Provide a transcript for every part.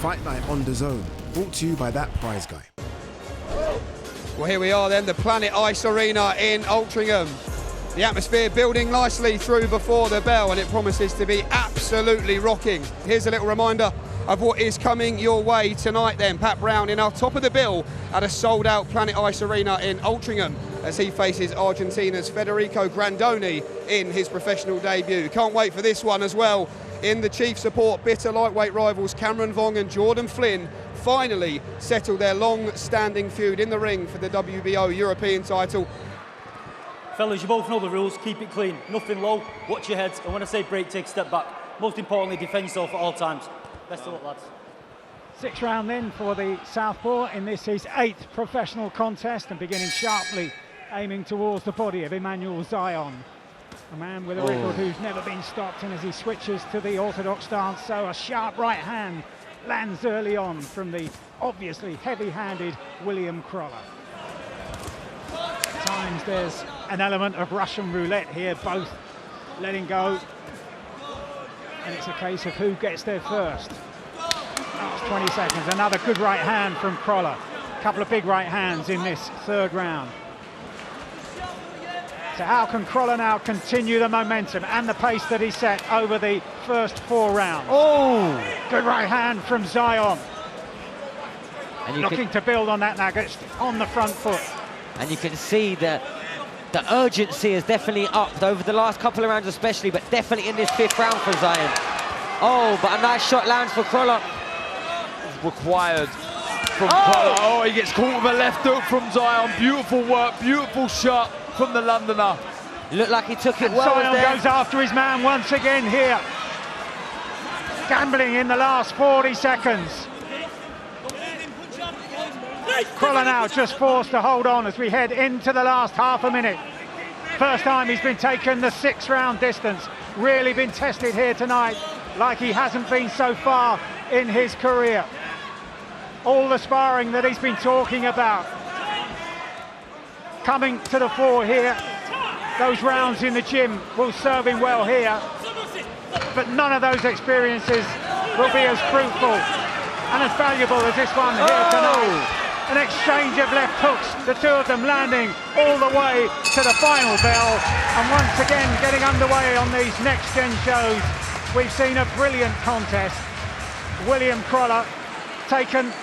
Fight Night on DAZN, brought to you by that prize guy. Well, here we are then, the Planet Ice Arena in Altrincham. The atmosphere building nicely through before the bell, and it promises to be absolutely rocking. Here's a little reminder of what is coming your way tonight then. Pat Brown in our top of the bill at a sold-out Planet Ice Arena in Altrincham as he faces Argentina's Federico Grandone in his professional debut. Can't wait for this one as well. In the chief support, bitter lightweight rivals Cameron Vong and Jordan Flynn finally settle their long-standing feud in the ring for the WBO European title. Fellas, you both know the rules. Keep it clean, nothing low, watch your heads, and when I say break, take a step back. Most importantly, defend yourself at all times. Best of luck, lads. 6th round then for the Southpaw in this his 8th professional contest, and beginning sharply, aiming towards the body of Emmanuel Zion. A man with a record who's never been stopped, and as he switches to the orthodox stance, so a sharp right hand lands early on from the obviously heavy-handed William Croller. At times there's an element of Russian roulette here, both letting go, and it's a case of who gets there first. That's 20 seconds, another good right hand from Croller. A couple of big right hands in this 3rd round. So how can Croller now continue the momentum and the pace that he set over the first 4 rounds? Oh! Good right hand from Zion. And looking to build on that now, gets on the front foot. And you can see that the urgency is definitely upped over the last couple of rounds especially, but definitely in this 5th round for Zion. Oh, but a nice shot lands for Croller. Required from Croller. Oh, he gets caught with a left hook from Zion. Beautiful work, beautiful shot from the Londoner. Looked like he took it well. Zion goes after his man once again here. Gambling in the last 40 seconds. Croller now just forced to hold on as we head into the last half a minute. First time he's been taken the 6th round distance. Really been tested here tonight like he hasn't been so far in his career. All the sparring that he's been talking about coming to the fore here. Those rounds in the gym will serve him well here, but none of those experiences will be as fruitful and as valuable as this one here tonight. An exchange of left hooks, the two of them landing all the way to the final bell, and once again getting underway on these next-gen shows. We've seen a brilliant contest. William Croller taken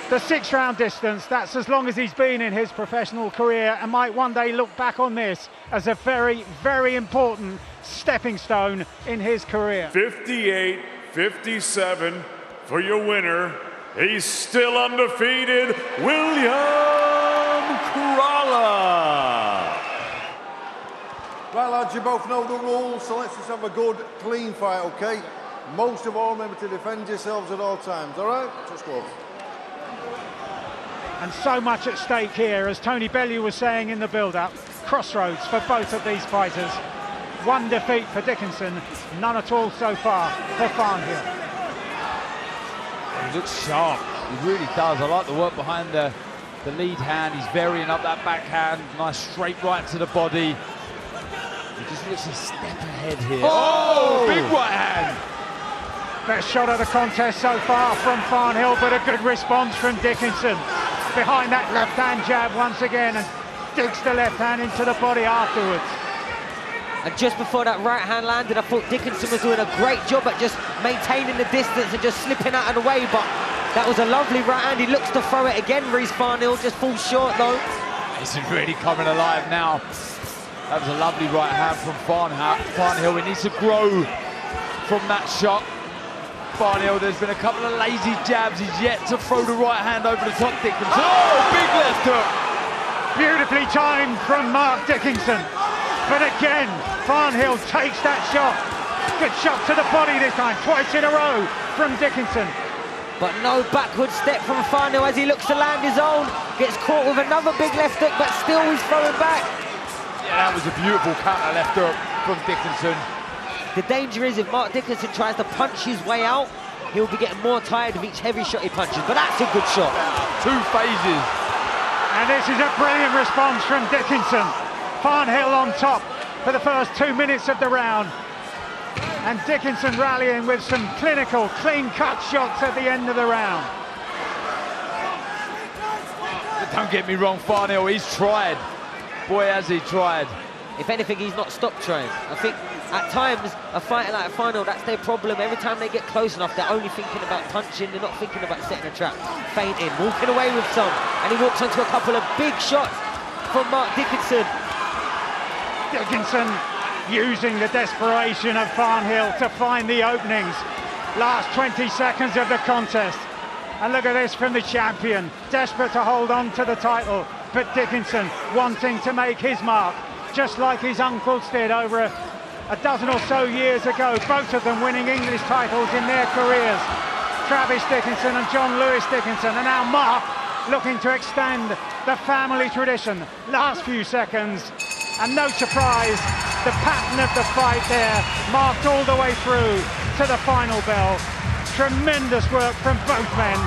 the 6th round distance. That's as long as he's been in his professional career, and might one day look back on this as a very, very important stepping stone in his career. 58-57 for your winner. He's still undefeated, William Croller. Right, lads, you both know the rules, so let's just have a good, clean fight, okay? Most of all, remember to defend yourselves at all times, all right? Just go. And so much at stake here, as Tony Bellew was saying in the build-up. Crossroads for both of these fighters. One defeat for Dickinson, none at all so far for Farnhill. He looks sharp, he really does. I like the work behind the lead hand. He's varying up that backhand. Nice straight right to the body. He just looks a step ahead here. Oh, big right hand. Best shot of the contest so far from Farnhill, but a good response from Dickinson. Behind that left-hand jab once again, and digs the left hand into the body afterwards. And just before that right hand landed, I thought Dickinson was doing a great job at just maintaining the distance and just slipping out of the way, but that was a lovely right hand. He looks to throw it again, Reece Farnhill, just falls short though. This is really coming alive now. That was a lovely right hand from Farnhill. He needs to grow from that shot. Farnhill, there's been a couple of lazy jabs. He's yet to throw the right hand over the top. Dickinson. Oh, big left hook. Beautifully timed from Mark Dickinson. But again, Farnhill takes that shot. Good shot to the body this time, twice in a row from Dickinson. But no backward step from Farnhill as he looks to land his own. Gets caught with another big left hook, but still he's throwing back. Yeah, that was a beautiful counter left hook from Dickinson. The danger is if Mark Dickinson tries to punch his way out, he'll be getting more tired of each heavy shot he punches, but that's a good shot. 2 phases. And this is a brilliant response from Dickinson. Farnhill on top for the first 2 minutes of the round. And Dickinson rallying with some clinical, clean-cut shots at the end of the round. But don't get me wrong, Farnell, he's tried. Boy, has he tried. If anything, he's not stopped trying. I think at times, a fighter like Farnell, that's their problem. Every time they get close enough, they're only thinking about punching. They're not thinking about setting a trap, feinting, walking away with some. And he walks onto a couple of big shots from Mark Dickinson. Dickinson using the desperation of Farnhill to find the openings. Last 20 seconds of the contest. And look at this from the champion, desperate to hold on to the title, but Dickinson wanting to make his mark, just like his uncles did over a dozen or so years ago, both of them winning English titles in their careers. Travis Dickinson and John Lewis Dickinson, and now Mark looking to extend the family tradition. Last few seconds, and no surprise, the pattern of the fight there, marked all the way through to the final bell. Tremendous work from both men,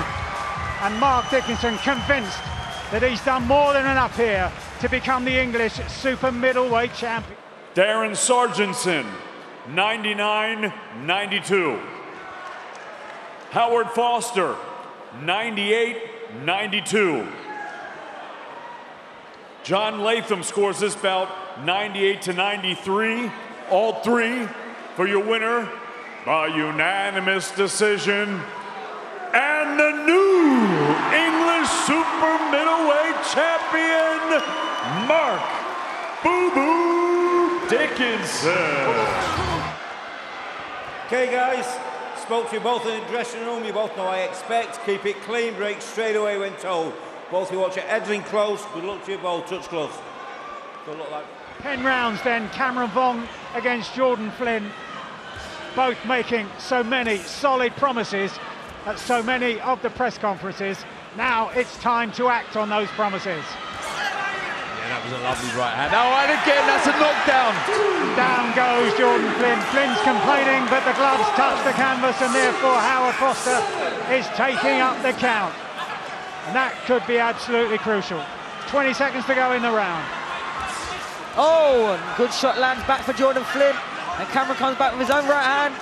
and Mark Dickinson convinced that he's done more than enough here to become the English super middleweight champion. Darren Sargentson, 99-92. Howard Foster, 98-92. John Latham scores this bout 98-93. All three for your winner by unanimous decision. And the new English super middleweight champion, Mark Boo Boo Dickinson. Okay guys, spoke to you both in the dressing room. You both know I expect. Keep it clean, break straight away when told. Both of you watch your heads in close. Good luck to you both. Touch gloves. Good luck, lad. 10 rounds then, Cameron Vong against Jordan Flynn. Both making so many solid promises at so many of the press conferences. Now it's time to act on those promises. Yeah, that was a lovely right hand. Oh, and again, that's a knockdown. Down goes Jordan Flynn. Flynn's complaining, but the gloves touch the canvas, and therefore Howard Foster is taking up the count. And that could be absolutely crucial. 20 seconds to go in the round. Oh, and good shot lands back for Jordan Flynn. And Cameron comes back with his own right hand.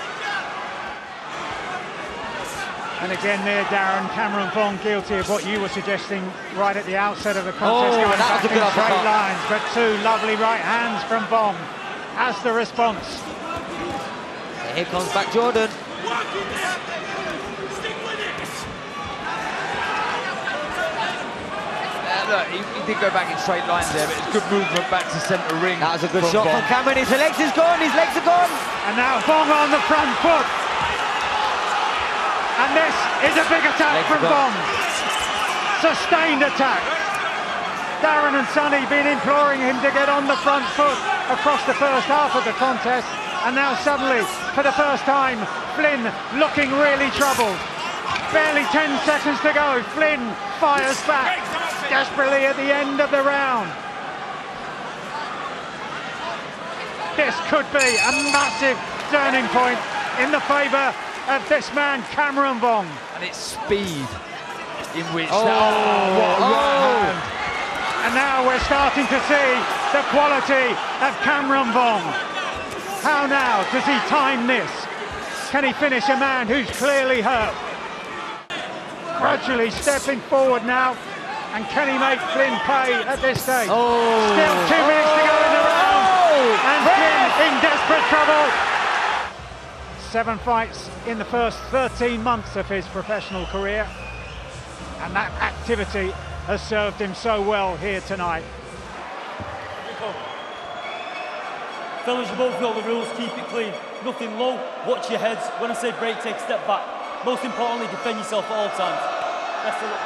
And again there, Darren, Cameron Vong guilty of what you were suggesting right at the outset of the contest, going back in straight lines, but two lovely right hands from Vong as the response. And here comes back Jordan. Look, he did go back in straight lines there, but it's good movement back to centre ring. That was a good shot from Cameron. His legs is gone, his legs are gone. And now Vong on the front foot. And this is a big attack from Vong. Sustained attack. Darren and Sonny been imploring him to get on the front foot across the first half of the contest. And now suddenly, for the first time, Flynn looking really troubled. Barely 10 seconds to go. Flynn fires back desperately at the end of the round. This could be a massive turning point in the favour of this man, Cameron Vong. And it's speed in which what right hand. And now we're starting to see the quality of Cameron Vong. How now does he time this? Can he finish a man who's clearly hurt? Gradually stepping forward now, and can he make Flynn pay at this stage? Still 2 minutes to go in the round, and Flynn in desperate trouble. 7 fights in the first 13 months of his professional career, and that activity has served him so well here tonight. Fellas, you both know the rules, keep it clean. Nothing low, watch your heads. When I say break, take a step back. Most importantly, defend yourself at all times. Best of luck.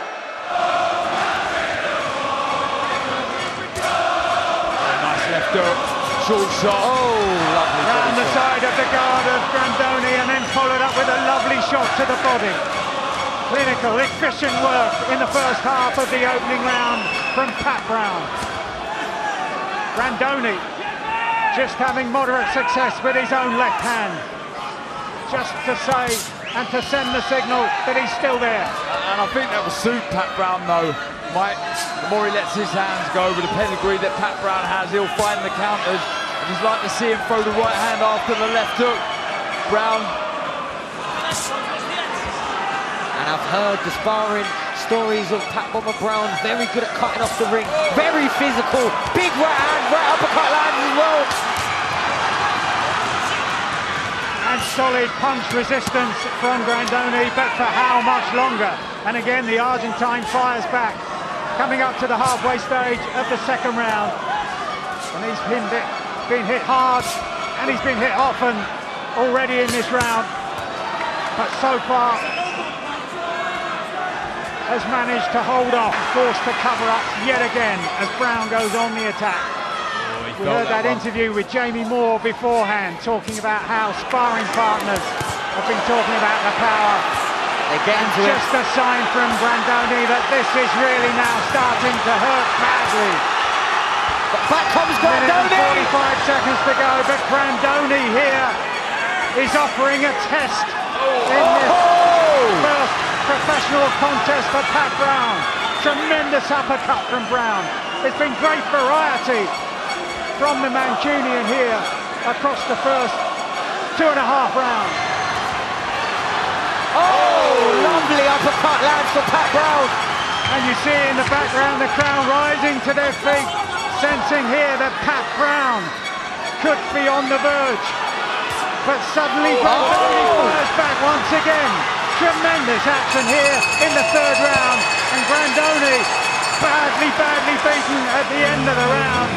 Nice left hook, short shot. Oh, lovely. Round the side of the guard of Grandone, and then followed up with a lovely shot to the body. Clinical, efficient work in the first half of the opening round from Pat Brown. Grandone just having moderate success with his own left hand. Just to say and to send the signal that he's still there. And I think that will suit Pat Brown though. Mike, the more he lets his hands go with the pedigree that Pat Brown has, he'll find the counters. And he's like to see him throw the right hand after the left hook. Brown. And I've heard the sparring stories of Pat Bomber Brown, very good at cutting off the ring, very physical, big right hand, right uppercut lands as well. And solid punch resistance from Grandone, but for how much longer? And again, the Argentine fires back, coming up to the halfway stage of the second round. And he's been hit hard, and he's been hit often already in this round. But so far, has managed to hold off, forced to cover up yet again as Brown goes on the attack. We heard that interview with Jamie Moore beforehand, talking about how sparring partners have been talking about the power. They get into just a sign from Grandone that this is really now starting to hurt badly. But back comes Grandone! 45 seconds to go, but Grandone here is offering a test in this first professional contest for Pat Brown. Tremendous uppercut from Brown. There's been great variety from the Mancunian here across the first 2.5 rounds. Oh, lovely uppercut lands for Pat Brown. And you see in the background the crowd rising to their feet, sensing here that Pat Brown could be on the verge. But suddenly Grandone fires back once again. Tremendous action here in the third round, and Grandone badly beaten at the end of the round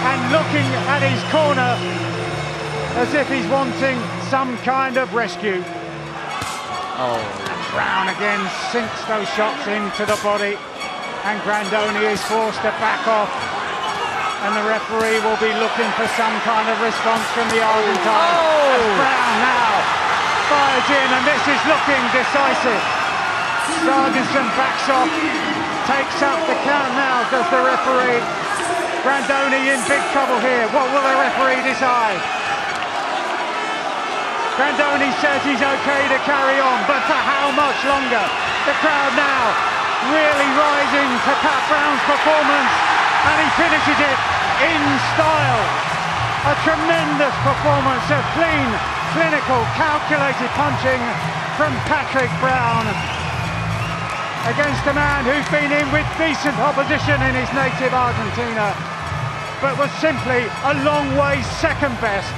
and looking at his corner as if he's wanting some kind of rescue. And Brown again sinks those shots into the body, and Grandone is forced to back off, and the referee will be looking for some kind of response from the Argentine. As Brown now fires in, and this is looking decisive. Sargentson backs off, takes up the count now, does the referee. Grandone in big trouble here. What will the referee decide? Grandone says he's okay to carry on, but for how much longer? The crowd now really rising to Pat Brown's performance, and he finishes it in style. A tremendous performance of clean, clinical, calculated punching from Patrick Brown against a man who's been in with decent opposition in his native Argentina, but was simply a long way second best.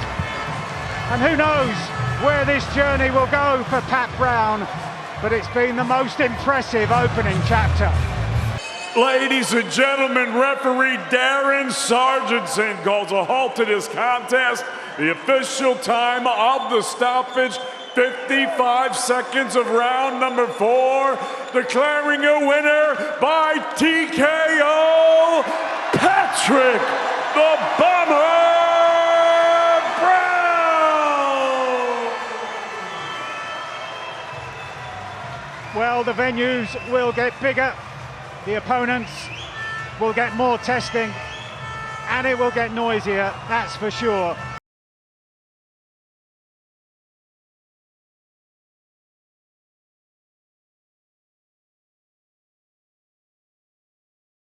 And who knows where this journey will go for Pat Brown, but it's been the most impressive opening chapter. Ladies and gentlemen, referee Darren Sargentson calls a halt to this contest. The official time of the stoppage, 55 seconds of round number 4, declaring a winner by TKO, Patrick the Bomber Brown! Well, the venues will get bigger, the opponents will get more testing, and it will get noisier, that's for sure.